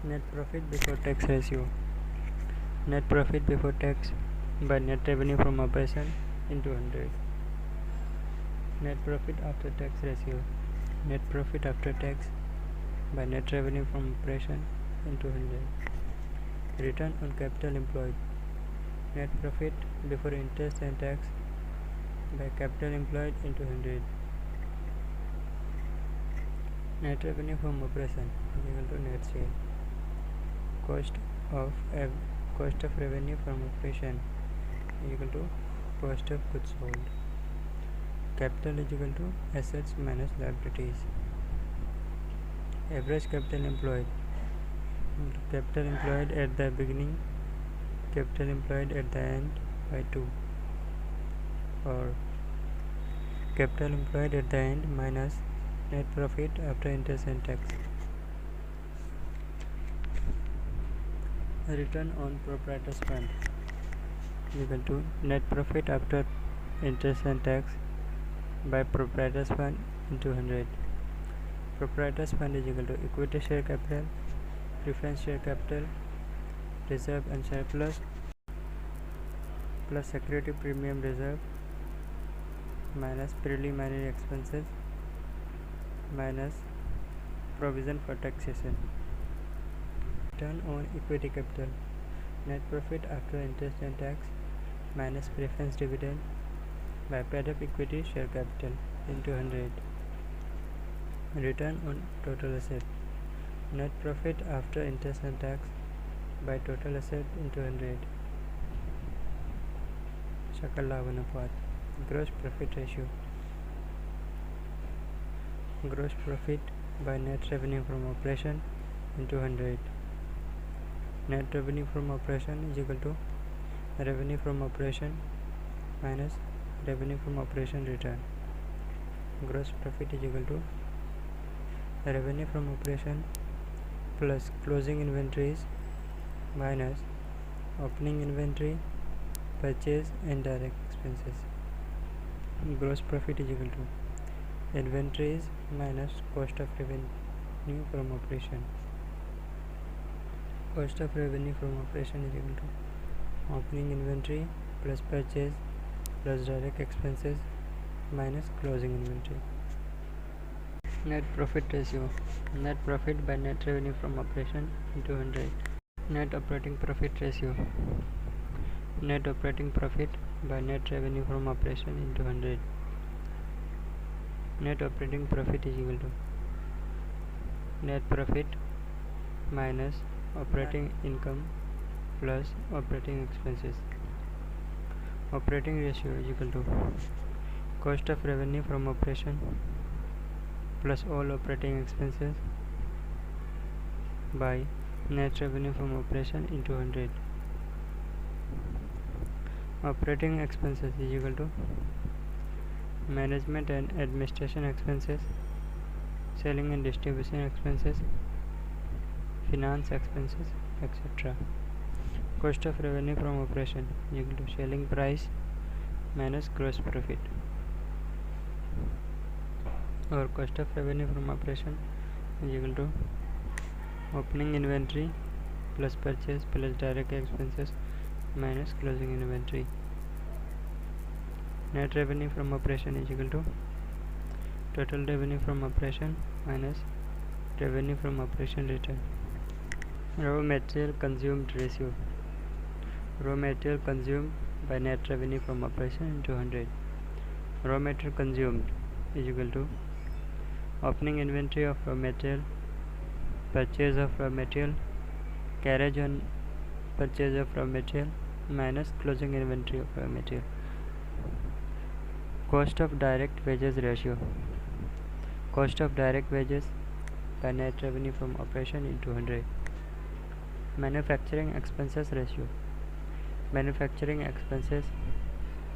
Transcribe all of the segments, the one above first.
Net profit before tax ratio. Net profit before tax by net revenue from operation into 100. Net profit after tax ratio. Net profit after tax by net revenue from operation into 100. Return on capital employed. Net profit before interest and tax by capital employed into 100. Net revenue from operation is equal to net sale. Cost of revenue from operation is equal to cost of goods sold. Capital is equal to assets minus liabilities. Average capital employed. Capital employed at the beginning, capital employed at the end by 2, or capital employed at the end minus net profit after interest and tax. Return on proprietors fund is equal to net profit after interest and tax by proprietors fund into 100. Proprietors fund is equal to equity share capital, preference share capital, reserve and surplus plus security premium reserve minus preliminary expenses minus provision for taxation. Return on equity capital. Net profit after interest and tax minus preference dividend by paid up equity share capital into 100. Return on total asset. Net profit after interest and tax by total asset into 100. Shakal Labh Anupat. Gross profit ratio. Gross profit by net revenue from operation into 100. Net revenue from operation is equal to revenue from operation minus revenue from operation return. Gross profit is equal to revenue from operation plus closing inventories minus opening inventory, purchase and direct expenses. Gross profit is equal to inventories minus cost of revenue from operation. Cost of revenue from operation is equal to opening inventory plus purchase plus direct expenses minus closing inventory. Net profit ratio. Net profit by net revenue from operation into 100. Net operating profit ratio. Net operating profit by net revenue from operation into 100. Net operating profit is equal to net profit minus operating income plus operating expenses. Operating ratio is equal to cost of revenue from operation plus all operating expenses by net revenue from operation into 100. Operating expenses is equal to management and administration expenses, selling and distribution expenses, finance expenses, etc. Cost of revenue from operation is equal to selling price minus gross profit, or cost of revenue from operation is equal to opening inventory plus purchase plus direct expenses minus closing inventory. Net revenue from operation is equal to total revenue from operation minus revenue from operation return. Raw material consumed ratio. Raw material consumed by net revenue from operation into 100. Raw material consumed is equal to opening inventory of raw material, purchase of raw material, carriage on purchase of raw material minus closing inventory of raw material. Cost of direct wages ratio. Cost of direct wages by net revenue from operation into 100. Manufacturing expenses ratio. Manufacturing expenses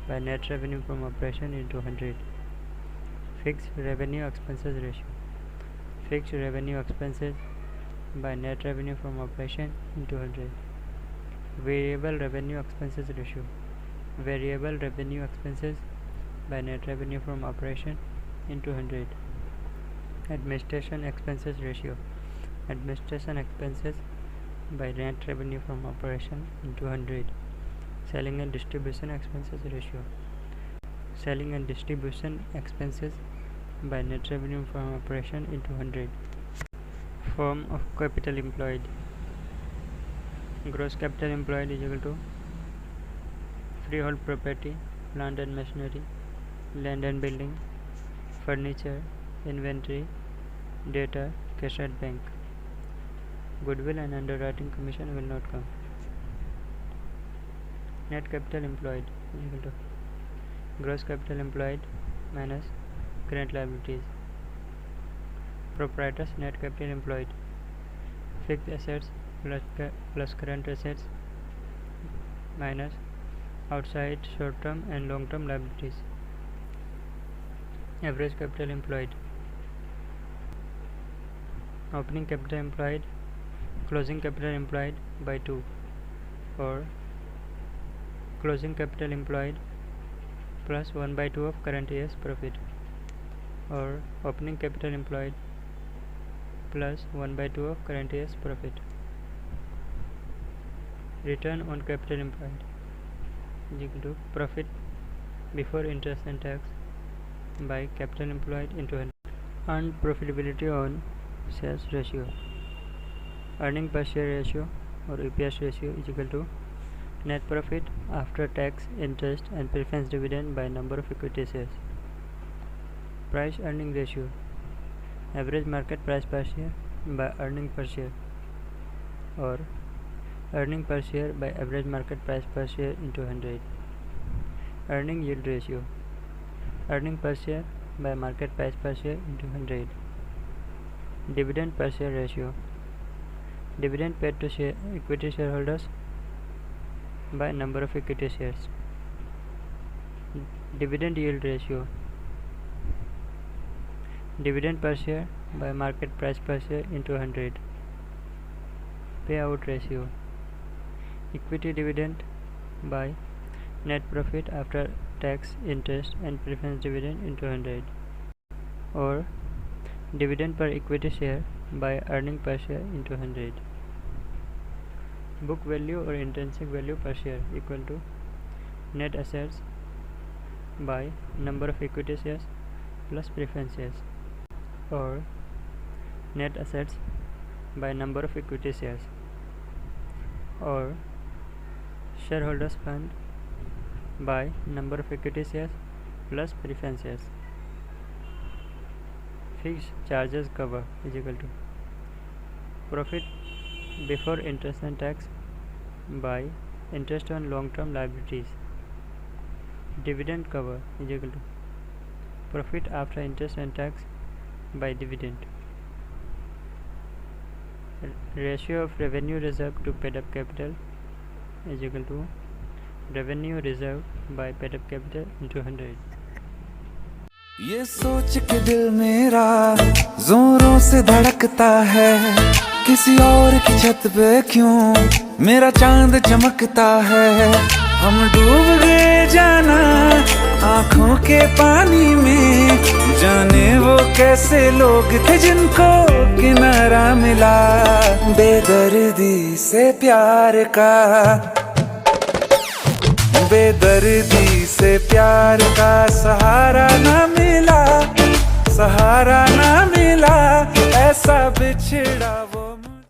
by net revenue from operation into 100. Fixed revenue expenses ratio. Fixed revenue expenses by net revenue from operation into 100. Variable revenue expenses ratio. Variable revenue expenses by net revenue from operation into 100. Administration expenses ratio. administration expenses by net revenue from operation into 100. Selling and distribution expenses ratio. Selling and distribution expenses by net revenue from operation into 100. Form of capital employed. Gross capital employed is equal to freehold property, plant and machinery, land and building, furniture, inventory, data, cash at bank. Goodwill and underwriting commission will not come. Net capital employed is equal to gross capital employed minus current liabilities. Proprietors net capital employed, fixed assets plus current assets minus outside short-term and long-term liabilities. Average capital employed. Opening capital employed, closing capital employed by 2, or closing capital employed plus 1/2 of current year's profit, or opening capital employed plus 1/2 of current year's profit. Return on capital employed is equal to profit before interest and tax by capital employed into 100. Earned profitability on sales ratio. Earning per share ratio or EPS ratio is equal to net profit after tax, interest and preference dividend by number of equity shares. Price earning ratio. Average market price per share by earning per share, or earning per share by average market price per share into 100. Earning yield ratio. Earning per share by market price per share into 100. Dividend per share ratio. Dividend paid to equity shareholders by number of equity shares. Dividend yield ratio. Dividend per share by market price per share into 100. Payout ratio. Equity dividend by net profit after tax, interest and preference dividend into 100, or dividend per equity share by earning per share into 100. Book value or intrinsic value per share equal to net assets by number of equity shares plus preference shares, or net assets by number of equity shares, or shareholders fund by number of equity shares plus preference shares. Fixed charges cover is equal to profit before interest and tax by interest on long-term liabilities. Dividend cover is equal to profit after interest and tax by dividend. Ratio of revenue reserve to paid up capital is equal to revenue reserve by paid up capital into 100. ये सोच के दिल मेरा जोरों से धड़कता है, किसी और की छत पे क्यों मेरा चांद चमकता है। हम डूब गए जाना आँखों के पानी में, जाने वो कैसे लोग थे जिनको किनारा मिला। बेदर्दी से प्यार का, बेदर्दी से प्यार का सहारा ना मिला, सहारा ना मिला, ऐसा बिछड़ा वो।